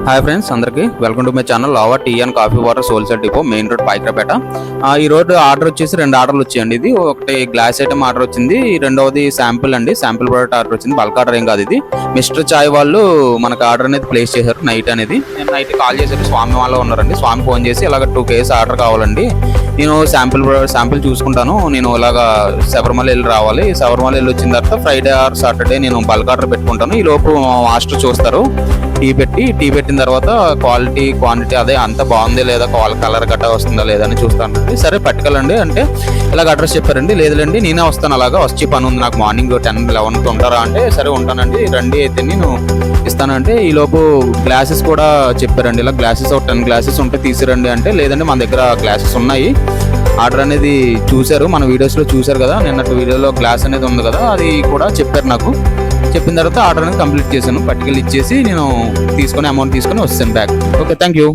Hi friends, అందరికీ welcome to my channel Lava tea and coffee water wholesale depot, main road, Payakaraopeta. ఈ రోజు order వచ్చేసి 2 ఆర్డర్లు వచ్చాయండి. ఇది ఒకటి గ్లాస్ ఐటమ్ ఆర్డర్ వచ్చింది, రెండవది శాంపిల్ అండి. శాంపిల్ ప్రోడక్ట్ ఆర్డర్ వచ్చింది, బల్క్ ఆర్డర్ ఏం కాదు. ఇది మిస్టర్ చాయ్ వాళ్ళు మనకు ఆర్డర్ అనేది ప్లేస్ చేశారు నైట్ అనేది. నేను నైట్ కాల్ చేశారు, స్వామి వాళ్ళు ఉన్నారండి. స్వామి ఫోన్ చేసి ఇలాగ 2 కేజీస్ ఆర్డర్ కావాలండి, నేను శాంపిల్ చూసుకుంటాను, నేను ఇలాగా శబరిమల వెళ్ళి రావాలి, శబరిమల వెళ్ళి వచ్చిన తర్వాత ఫ్రైడే ఆర్ సాటర్డే నేను బల్క్ ఆర్డర్ పెట్టుకుంటాను. ఈ లోపు మాస్టర్ చూస్తారు, టీ పెట్టిన తర్వాత క్వాలిటీ క్వాంటిటీ అదే అంత బాగుంది లేదా, కలర్ గట్రా వస్తుందా లేదా అని చూస్తానండి. సరే పట్టుకెళ్ళండి అంటే ఇలాగ అడ్రస్ చెప్పారండి. లేదులేండి నేనే వస్తాను, అలాగా వచ్చి పని ఉంది నాకు, మార్నింగ్ 10-11 ఉంటారా అంటే సరే ఉంటానండి, రండి అయితే నేను ఇస్తానంటే. ఈ లోపు గ్లాసెస్ కూడా చెప్పారండి, ఇలా గ్లాసెస్ ఒక 10 గ్లాసెస్ ఉంటే తీసిరండి అంటే, లేదండి మన దగ్గర గ్లాసెస్ ఉన్నాయి. ఆర్డర్ అనేది చూశారు, మన వీడియోస్లో చూశారు కదా, నిన్నటి వీడియోలో గ్లాస్ అనేది ఉంది కదా, అది కూడా చెప్పారు నాకు. చెప్పిన తర్వాత ఆర్డర్ అనేది కంప్లీట్ చేశాను, పట్టుకెళ్ళి ఇచ్చేసి నేను తీసుకొని అమౌంట్ తీసుకొని వస్తాను బ్యాక్. Okay, thank you.